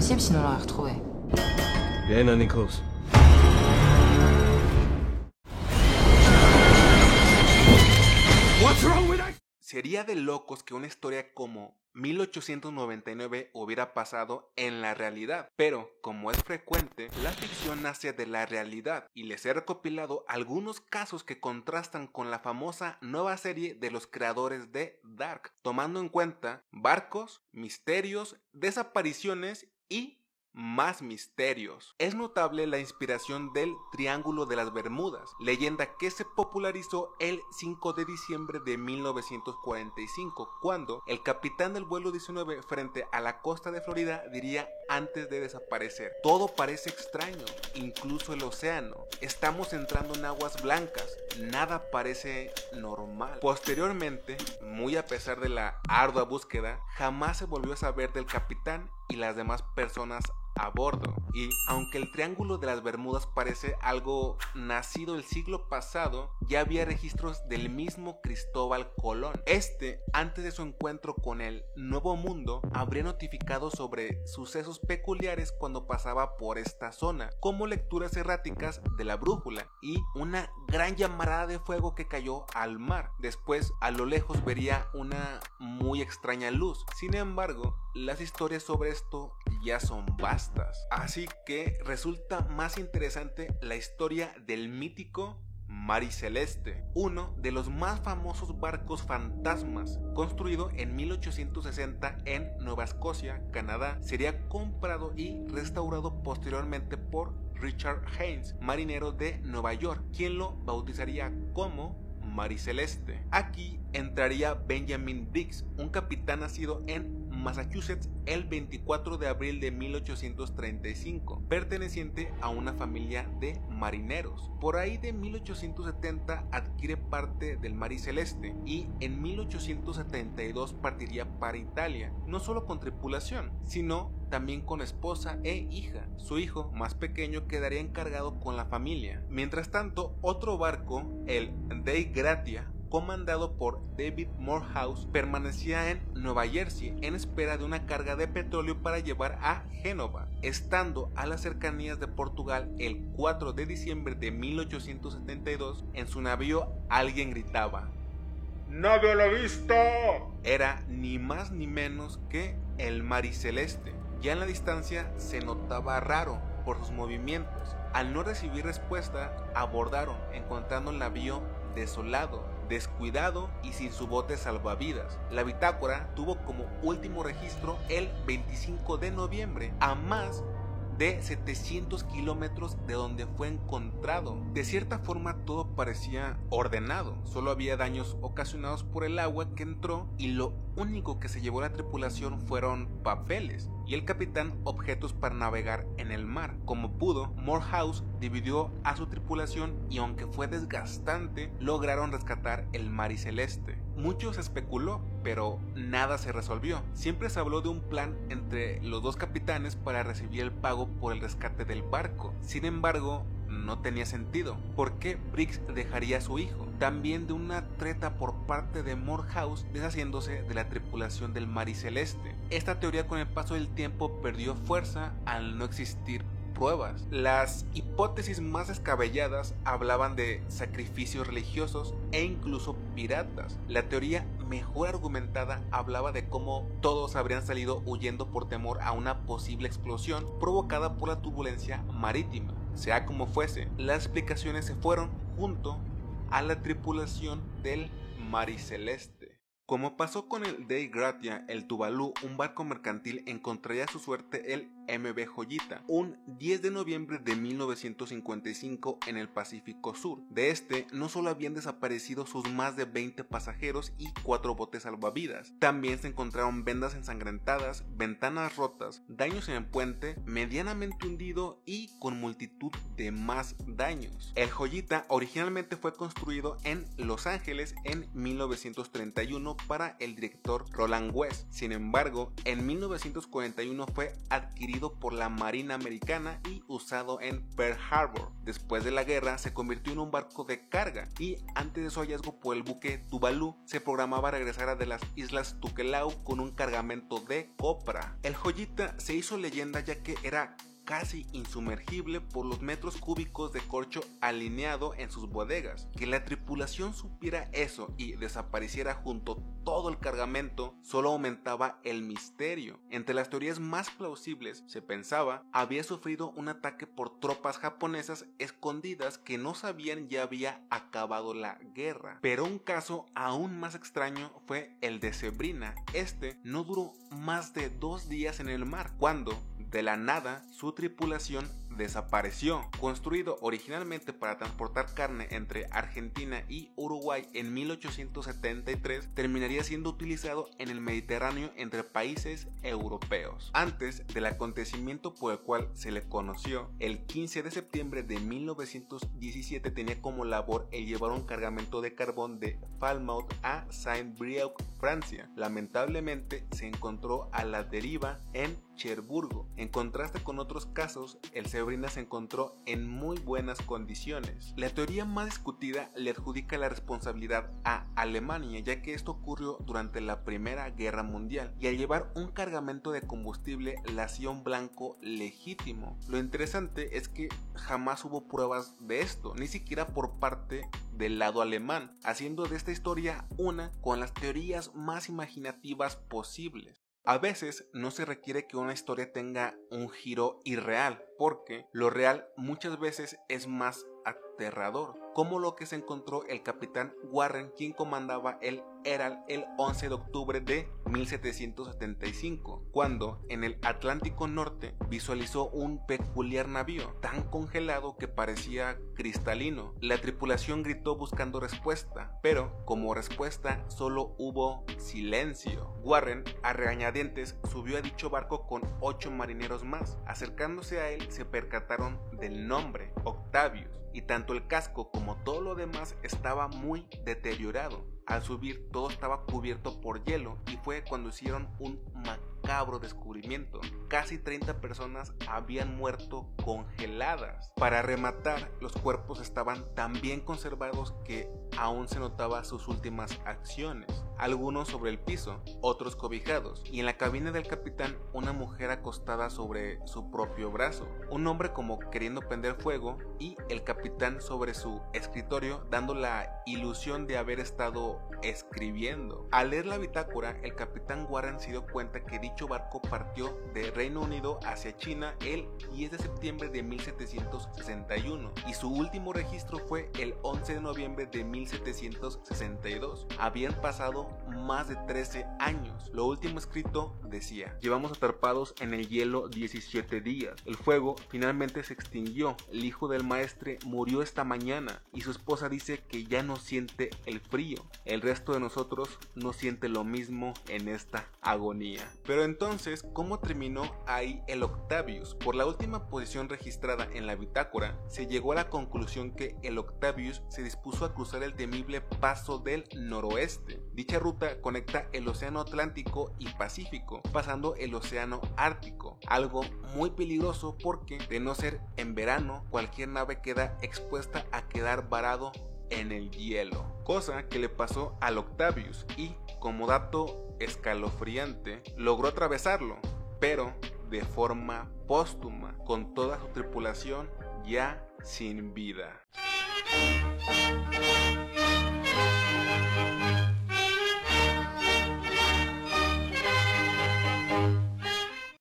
impossible, sinon on l'aurait retrouvé. Bien, Nichols. What's wrong with that? Sería de locos que una historia como 1899 hubiera pasado en la realidad, pero como es frecuente, la ficción nace de la realidad y les he recopilado algunos casos que contrastan con la famosa nueva serie de los creadores de Dark, tomando en cuenta barcos, misterios, desapariciones y más misterios. Es notable la inspiración del Triángulo de las Bermudas, leyenda que se popularizó el 5 de diciembre de 1945, cuando el capitán del vuelo 19 frente a la costa de Florida diría antes de desaparecer: todo parece extraño, incluso el océano. Estamos entrando en aguas blancas, nada parece normal. Posteriormente, muy a pesar de la ardua búsqueda, jamás se volvió a saber del capitán y las demás personas a bordo. Y aunque el Triángulo de las Bermudas parece algo nacido el siglo pasado, ya había registros del mismo Cristóbal Colón. Antes de su encuentro con el Nuevo Mundo, habría notificado sobre sucesos peculiares cuando pasaba por esta zona, como lecturas erráticas de la brújula y una gran llamarada de fuego que cayó al mar. Después, a lo lejos vería una muy extraña luz. Sin embargo, las historias sobre esto ya son vastas, así que resulta más interesante la historia del mítico Mariceleste, uno de los más famosos barcos fantasmas. Construido en 1860 en Nueva Escocia, Canadá, sería comprado y restaurado posteriormente por Richard Haynes, marinero de Nueva York, quien lo bautizaría como Mariceleste. Aquí entraría Benjamin Briggs, un capitán nacido en Massachusetts el 24 de abril de 1835, perteneciente a una familia de marineros. Por ahí de 1870 adquiere parte del Mariceleste y en 1872 partiría para Italia, no solo con tripulación, sino también con esposa e hija. Su hijo más pequeño quedaría encargado con la familia. Mientras tanto, otro barco, el Dei Gratia, comandado por David Morehouse, permanecía en Nueva Jersey en espera de una carga de petróleo para llevar a Génova. Estando a las cercanías de Portugal el 4 de diciembre de 1872, en su navío alguien gritaba: ¡Nadie lo ha visto! Era ni más ni menos que el Mariceleste. Ya en la distancia se notaba raro por sus movimientos. Al no recibir respuesta, abordaron, encontrando el navío desolado, descuidado y sin su bote salvavidas. La bitácora tuvo como último registro el 25 de noviembre, a más de 700 kilómetros de donde fue encontrado. De cierta forma todo parecía ordenado, solo había daños ocasionados por el agua que entró y lo único que se llevó la tripulación fueron papeles y el capitán objetos para navegar en el mar. Como pudo, Morehouse dividió a su tripulación y aunque fue desgastante, lograron rescatar el Mariceleste. Mucho se especuló, pero nada se resolvió. Siempre se habló de un plan entre los dos capitanes para recibir el pago por el rescate del barco. Sin embargo, no tenía sentido. ¿Por qué Briggs dejaría a su hijo? También de una treta por parte de Morehouse deshaciéndose de la tripulación del Mariceleste. Esta teoría con el paso del tiempo perdió fuerza al no existir pruebas. Las hipótesis más descabelladas hablaban de sacrificios religiosos e incluso piratas. La teoría mejor argumentada hablaba de cómo todos habrían salido huyendo por temor a una posible explosión provocada por la turbulencia marítima. Sea como fuese, las explicaciones se fueron junto a la tripulación del Mariceleste. Como pasó con el Dei Gratia, el Tuvalu, un barco mercantil, encontraría su suerte el MV Joyita, un 10 de noviembre de 1955 en el Pacífico Sur. De este, no solo habían desaparecido sus más de 20 pasajeros y 4 botes salvavidas, también se encontraron vendas ensangrentadas, ventanas rotas, daños en el puente, medianamente hundido y con multitud de más daños. El Joyita originalmente fue construido en Los Ángeles en 1931 para el director Roland West. Sin embargo, en 1941 fue adquirido construido por la Marina Americana y usado en Pearl Harbor. Después de la guerra se convirtió en un barco de carga y antes de su hallazgo por el buque Tuvalu se programaba regresar de las islas Tokelau con un cargamento de copra. El joyita se hizo leyenda ya que era casi insumergible por los metros cúbicos de corcho alineado en sus bodegas. Que la tripulación supiera eso y desapareciera junto todo el cargamento solo aumentaba el misterio. Entre las teorías más plausibles se pensaba había sufrido un ataque por tropas japonesas escondidas que no sabían ya había acabado la guerra. Pero un caso aún más extraño fue el de Sabrina. Este no duró más de 2 días en el mar cuando de la nada su tripulación desapareció. Construido originalmente para transportar carne entre Argentina y Uruguay en 1873, terminaría siendo utilizado en el Mediterráneo entre países europeos. Antes del acontecimiento por el cual se le conoció, el 15 de septiembre de 1917 tenía como labor el llevar un cargamento de carbón de Falmouth a Saint-Brieuc, Francia. Lamentablemente se encontró a la deriva en Cherburgo. En contraste con otros casos, el Sabrina se encontró en muy buenas condiciones. La teoría más discutida le adjudica la responsabilidad a Alemania, ya que esto ocurrió durante la Primera Guerra Mundial y al llevar un cargamento de combustible le hacía un blanco legítimo. Lo interesante es que jamás hubo pruebas de esto, ni siquiera por parte del lado alemán, haciendo de esta historia una con las teorías más imaginativas posibles. A veces no se requiere que una historia tenga un giro irreal, porque lo real muchas veces es más aterrador, como lo que se encontró el capitán Warren, quien comandaba el Herald el 11 de octubre de 1775, cuando en el Atlántico Norte visualizó un peculiar navío tan congelado que parecía cristalino. La tripulación gritó buscando respuesta, pero como respuesta solo hubo silencio. Warren, a regañadientes, subió a dicho barco con 8 marineros más. Acercándose a él se percataron del nombre, Octavius, y tanto el casco como todo lo demás estaba muy deteriorado. Al subir todo estaba cubierto por hielo y fue cuando hicieron un macabro descubrimiento. Casi 30 personas habían muerto congeladas. Para rematar, los cuerpos estaban tan bien conservados que aún se notaba sus últimas acciones. Algunos sobre el piso, otros cobijados, y en la cabina del capitán una mujer acostada sobre su propio brazo, un hombre como queriendo prender fuego y el capitán sobre su escritorio dando la ilusión de haber estado escribiendo. Al leer la bitácora, el capitán Warren se dio cuenta que dicho barco partió de Reino Unido hacia China el 10 de septiembre de 1761 y su último registro fue el 11 de noviembre de 1762. Habían pasado más de 13 años. Lo último escrito decía: llevamos atrapados en el hielo 17 días. El fuego finalmente se extinguió. El hijo del maestre murió esta mañana y su esposa dice que ya no siente el frío. El resto de nosotros no siente lo mismo en esta agonía. Pero entonces, ¿cómo terminó ahí el Octavius? Por la última posición registrada en la bitácora, se llegó a la conclusión que el Octavius se dispuso a cruzar el temible Paso del Noroeste. Dicha ruta conecta el Océano Atlántico y Pacífico, pasando el Océano Ártico, algo muy peligroso porque, de no ser en verano, cualquier nave queda expuesta a quedar varado en el hielo, cosa que le pasó al Octavius y, como dato escalofriante, logró atravesarlo, pero de forma póstuma, con toda su tripulación ya sin vida.